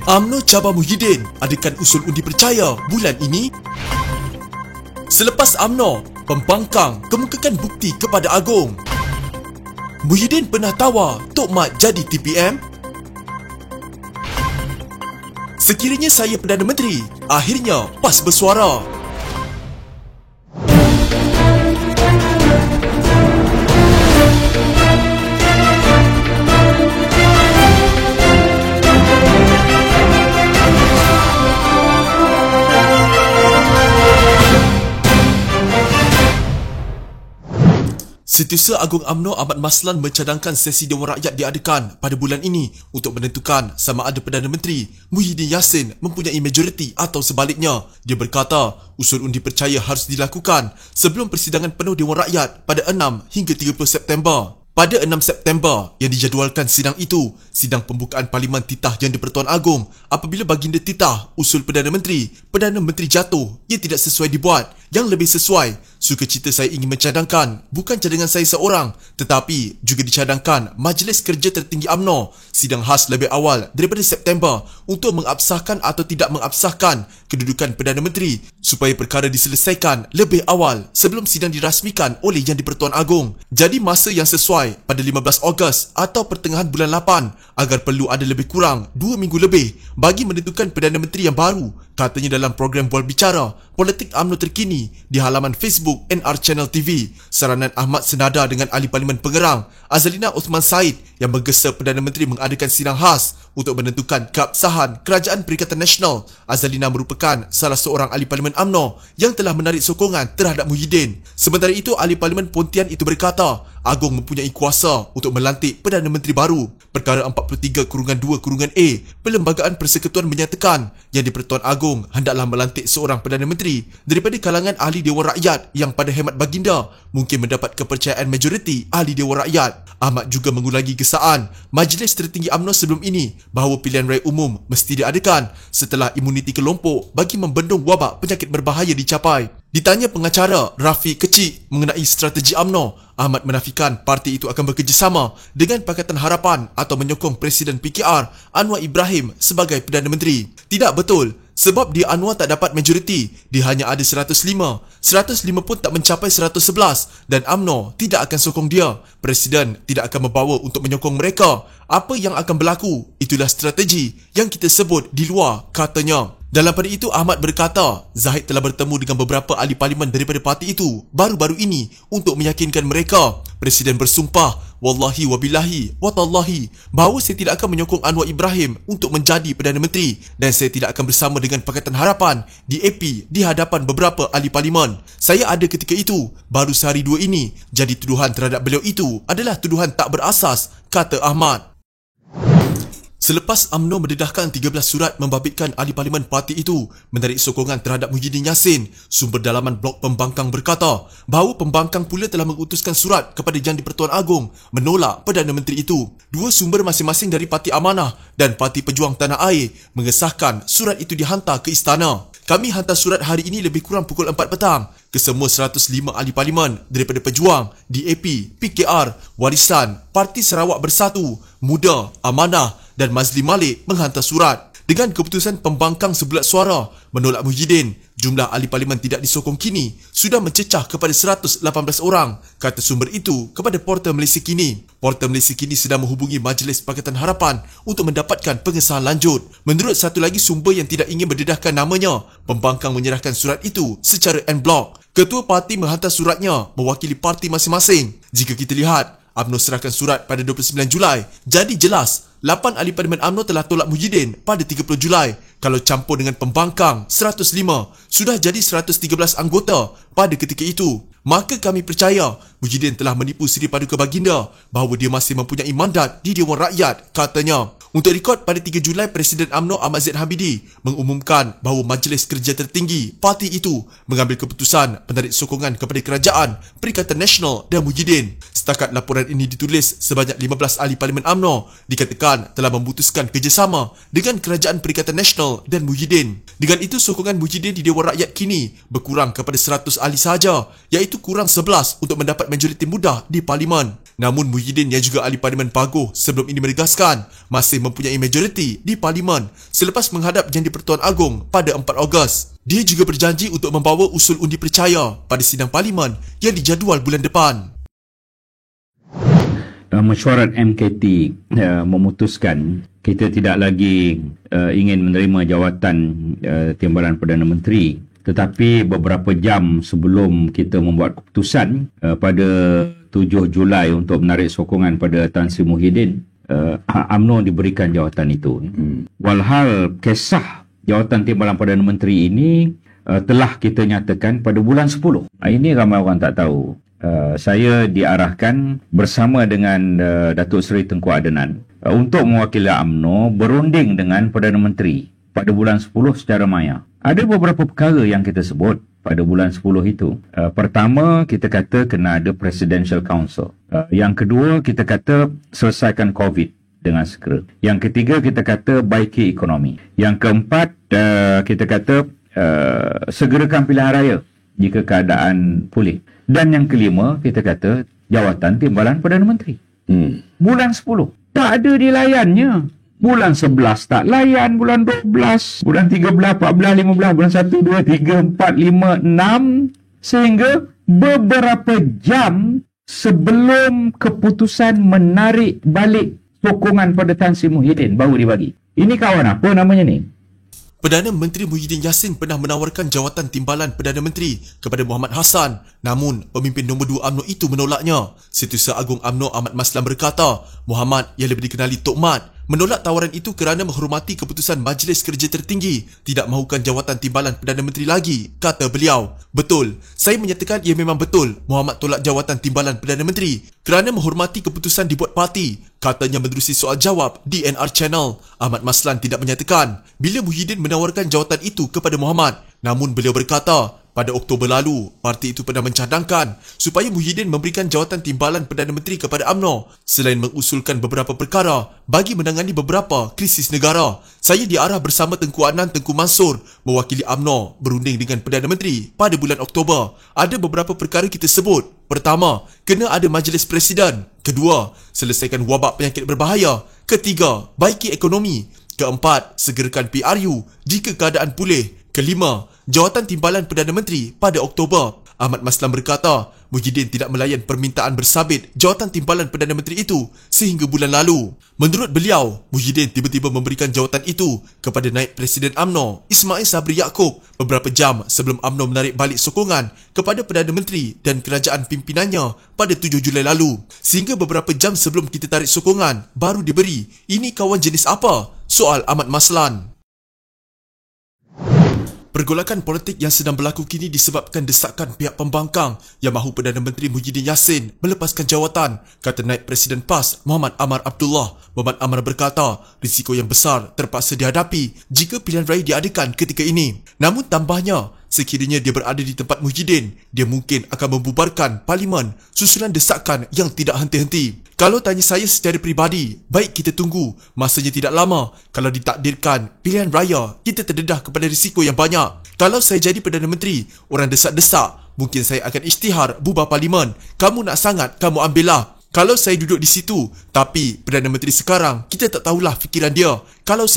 UMNO cabar Muhyiddin adakan usul undi percaya bulan ini. Selepas UMNO, pembangkang kemukakan bukti kepada Agong. Muhyiddin pernah tawar Tok Mat jadi TPM. Sekiranya saya Perdana Menteri, akhirnya PAS bersuara. Setiausaha Agung UMNO Ahmad Maslan mencadangkan sesi Dewan Rakyat diadakan pada bulan ini untuk menentukan sama ada Perdana Menteri Muhyiddin Yassin mempunyai majoriti atau sebaliknya. Dia berkata usul undi percaya harus dilakukan sebelum persidangan penuh Dewan Rakyat pada 6 hingga 30 September. Pada 6 September yang dijadualkan sidang itu, sidang pembukaan Parlimen titah Yang di-Pertuan Agong. Apabila baginda titah usul Perdana Menteri jatuh, ia tidak sesuai dibuat. Yang lebih sesuai, sukacita saya ingin mencadangkan bukan cadangan saya seorang, tetapi juga dicadangkan Majlis Kerja Tertinggi UMNO sidang khas lebih awal daripada September untuk mengabsahkan atau tidak mengabsahkan kedudukan Perdana Menteri supaya perkara diselesaikan lebih awal sebelum sidang dirasmikan oleh Yang di-Pertuan Agong. Jadi masa yang sesuai pada 15 Ogos atau pertengahan bulan 8 agar perlu ada lebih kurang 2 minggu lebih bagi menentukan Perdana Menteri yang baru, katanya dalam program Bual Bicara Politik UMNO Terkini di halaman Facebook NR Channel TV. Saranan Ahmad senada dengan Ahli Parlimen Pengerang Azalina Osman Said yang menggesa Perdana Menteri mengadakan sidang khas untuk menentukan keabsahan Kerajaan Perikatan Nasional. Azalina merupakan salah seorang Ahli Parlimen UMNO yang telah menarik sokongan terhadap Muhyiddin. Sementara itu, Ahli Parlimen Pontian itu berkata Agong mempunyai kuasa untuk melantik Perdana Menteri baru. Perkara 43/2/A Perlembagaan Persekutuan menyatakan Yang di-Pertuan Agong hendaklah melantik seorang Perdana Menteri daripada kalangan ahli Dewan Rakyat yang pada hemat baginda mungkin mendapat kepercayaan majoriti ahli Dewan Rakyat. Ahmad juga mengulangi gesaan Majlis Tertinggi UMNO sebelum ini bahawa pilihan raya umum mesti diadakan setelah imuniti kelompok bagi membendung wabak penyakit berbahaya dicapai. Ditanya pengacara Rafi Kecik mengenai strategi UMNO, Ahmad menafikan parti itu akan bekerjasama dengan Pakatan Harapan atau menyokong Presiden PKR Anwar Ibrahim sebagai Perdana Menteri. Tidak betul, sebab dia Anwar tak dapat majoriti, dia hanya ada 105. 105 pun tak mencapai 111 dan UMNO tidak akan sokong dia. Presiden tidak akan membawa untuk menyokong mereka. Apa yang akan berlaku, itulah strategi yang kita sebut di luar, katanya. Dalam pada itu, Ahmad berkata Zahid telah bertemu dengan beberapa ahli parlimen daripada parti itu baru-baru ini untuk meyakinkan mereka. Presiden bersumpah wallahi wabillahi watallahi bahawa saya tidak akan menyokong Anwar Ibrahim untuk menjadi Perdana Menteri dan saya tidak akan bersama dengan Pakatan Harapan di AP di hadapan beberapa ahli parlimen. Saya ada ketika itu, baru sehari dua ini. Jadi tuduhan terhadap beliau itu adalah tuduhan tak berasas, kata Ahmad. Selepas UMNO mendedahkan 13 surat membabitkan ahli parlimen parti itu menarik sokongan terhadap Muhyiddin Yassin, sumber dalaman blok pembangkang berkata bahawa pembangkang pula telah mengutuskan surat kepada Yang di-Pertuan Agong menolak Perdana Menteri itu. Dua sumber masing-masing dari Parti Amanah dan Parti Pejuang Tanah Air mengesahkan surat itu dihantar ke istana. Kami hantar surat hari ini lebih kurang pukul 4 petang ke semua 105 ahli parlimen daripada Pejuang, DAP, PKR, Warisan, Parti Sarawak Bersatu, Muda, Amanah dan Mazli Malik menghantar surat. Dengan keputusan pembangkang sebulat suara menolak Muhyiddin, jumlah ahli parlimen tidak disokong kini sudah mencecah kepada 118 orang, kata sumber itu kepada Portal Malaysia Kini. Portal Malaysia Kini sedang menghubungi Majlis Pakatan Harapan untuk mendapatkan pengesahan lanjut. Menurut satu lagi sumber yang tidak ingin berdedahkan namanya, pembangkang menyerahkan surat itu secara en blok. Ketua parti menghantar suratnya mewakili parti masing-masing. Jika kita lihat, UMNO serahkan surat pada 29 Julai. Jadi jelas 8 ahli parlimen UMNO telah tolak Muhyiddin pada 30 Julai. Kalau campur dengan pembangkang 105, sudah jadi 113 anggota pada ketika itu. Maka kami percaya Muhyiddin telah menipu Seri Paduka Baginda bahawa dia masih mempunyai mandat di Dewan Rakyat, katanya. Untuk rekod, pada 3 Julai, Presiden UMNO Ahmad Zaid Hamidi mengumumkan bahawa Majlis Kerja Tertinggi parti itu mengambil keputusan menarik sokongan kepada Kerajaan Perikatan Nasional dan Muhyiddin. Setakat laporan ini ditulis, sebanyak 15 ahli parlimen UMNO dikatakan Maslan telah memutuskan kerjasama dengan Kerajaan Perikatan Nasional dan Muhyiddin. Dengan itu, sokongan Muhyiddin di Dewan Rakyat kini berkurang kepada 100 ahli sahaja, iaitu kurang 11 untuk mendapat majoriti mudah di Parlimen. Namun Muhyiddin yang juga ahli Parlimen Paguh sebelum ini menegaskan masih mempunyai majoriti di Parlimen selepas menghadap Janji Pertuan Agong pada 4 Ogos. Dia juga berjanji untuk membawa usul undi percaya pada sidang Parlimen yang dijadual bulan depan. Mesyuarat MKT memutuskan kita tidak lagi ingin menerima jawatan timbalan Perdana Menteri, tetapi beberapa jam sebelum kita membuat keputusan pada 7 Julai untuk menarik sokongan pada Tan Sri Muhyiddin, UMNO diberikan jawatan itu. Walhal kisah jawatan timbalan Perdana Menteri ini telah kita nyatakan pada bulan 10. Ini ramai orang tak tahu. Saya diarahkan bersama dengan Datuk Seri Tengku Adenan untuk mewakili UMNO berunding dengan Perdana Menteri pada bulan 10 secara maya. Ada beberapa perkara yang kita sebut pada bulan 10 itu. Pertama, kita kata kena ada Presidential Council. Yang kedua, kita kata selesaikan COVID dengan segera. Yang ketiga, kita kata baiki ekonomi. Yang keempat, kita kata segerakan pilihan raya jika keadaan pulih. Dan yang kelima, kita kata jawatan timbalan Perdana Menteri. Bulan 10. Tak ada dilayannya. Bulan 11 tak layan, bulan 12, bulan 13, 14, 15, bulan 1, 2, 3, 4, 5, 6, sehingga beberapa jam sebelum keputusan menarik balik sokongan pada Tan Sri Muhyiddin baru dibagi. Ini kawan apa namanya ni? Perdana Menteri Muhyiddin Yassin pernah menawarkan jawatan timbalan Perdana Menteri kepada Muhammad Hassan, namun pemimpin nombor 2 UMNO itu menolaknya. Setiausaha Agung UMNO Ahmad Maslan berkata, Muhammad yang lebih dikenali Tok Mat menolak tawaran itu kerana menghormati keputusan Majlis Kerja Tertinggi tidak mahukan jawatan timbalan Perdana Menteri lagi, kata beliau. Betul, saya menyatakan ia memang betul Muhammad tolak jawatan timbalan Perdana Menteri kerana menghormati keputusan dibuat parti, katanya menerusi soal jawab di NR Channel. Ahmad Maslan tidak menyatakan bila Muhyiddin menawarkan jawatan itu kepada Muhammad, namun beliau berkata pada Oktober lalu, parti itu pernah mencadangkan supaya Muhyiddin memberikan jawatan timbalan Perdana Menteri kepada UMNO selain mengusulkan beberapa perkara bagi menangani beberapa krisis negara. Saya diarah bersama Tengku Adnan Tengku Mansur mewakili UMNO berunding dengan Perdana Menteri pada bulan Oktober. Ada beberapa perkara kita sebut. Pertama, kena ada Majlis Presiden. Kedua, selesaikan wabak penyakit berbahaya. Ketiga, baiki ekonomi. Keempat, segerakan PRU jika keadaan pulih. Kelima, jawatan timbalan Perdana Menteri pada Oktober. Ahmad Maslan berkata, Muhyiddin tidak melayan permintaan bersabit jawatan timbalan Perdana Menteri itu sehingga bulan lalu. Menurut beliau, Muhyiddin tiba-tiba memberikan jawatan itu kepada Naib Presiden UMNO, Ismail Sabri Yaakob, beberapa jam sebelum UMNO menarik balik sokongan kepada Perdana Menteri dan kerajaan pimpinannya pada 7 Julai lalu. Sehingga beberapa jam sebelum kita tarik sokongan, baru diberi. Ini kawan jenis apa? Soal Ahmad Maslan. Pergolakan politik yang sedang berlaku kini disebabkan desakan pihak pembangkang yang mahu Perdana Menteri Muhyiddin Yassin melepaskan jawatan, kata Naib Presiden PAS Muhammad Amar Abdullah. Muhammad Amar berkata, risiko yang besar terpaksa dihadapi jika pilihan raya diadakan ketika ini. Namun tambahnya, sekiranya dia berada di tempat Muhyiddin, dia mungkin akan membubarkan Parlimen susulan desakan yang tidak henti-henti. Kalau tanya saya secara peribadi, baik kita tunggu. Masanya tidak lama. Kalau ditakdirkan pilihan raya, kita terdedah kepada risiko yang banyak. Kalau saya jadi Perdana Menteri, orang desak-desak, mungkin saya akan isytihar bubar Parlimen. Kamu nak sangat, kamu ambillah. Kalau saya duduk di situ, tapi Perdana Menteri sekarang, kita tak tahulah fikiran dia. Kalau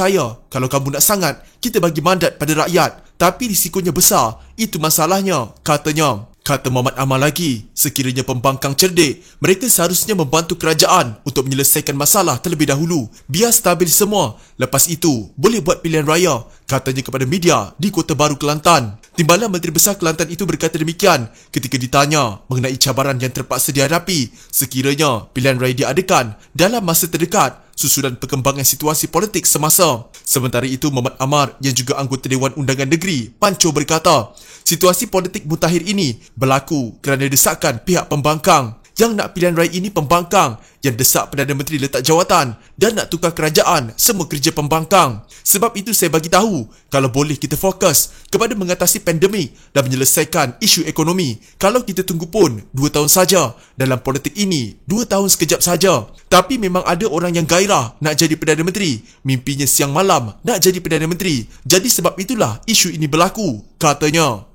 kamu nak sangat, kita bagi mandat pada rakyat. Tapi risikonya besar, itu masalahnya, katanya. Kata Muhammad Amal lagi, sekiranya pembangkang cerdik, mereka seharusnya membantu kerajaan untuk menyelesaikan masalah terlebih dahulu. Biar stabil semua. Lepas itu, boleh buat pilihan raya, katanya kepada media di Kota Baru, Kelantan. Timbalan Menteri Besar Kelantan itu berkata demikian ketika ditanya mengenai cabaran yang terpaksa dihadapi sekiranya pilihan raya diadakan dalam masa terdekat susulan perkembangan situasi politik semasa. Sementara itu, Muhammad Amar yang juga anggota Dewan Undangan Negeri, Panco berkata, situasi politik mutakhir ini berlaku kerana desakan pihak pembangkang. yang nak pilihan raya ini pembangkang, yang desak Perdana Menteri letak jawatan dan nak tukar kerajaan semua kerja pembangkang. Sebab itu saya bagi tahu, kalau boleh kita fokus kepada mengatasi pandemik dan menyelesaikan isu ekonomi. Kalau kita tunggu pun 2 tahun saja, dalam politik ini 2 tahun sekejap saja. Tapi memang ada orang yang gairah nak jadi Perdana Menteri, mimpinya siang malam nak jadi Perdana Menteri. Jadi sebab itulah isu ini berlaku, katanya.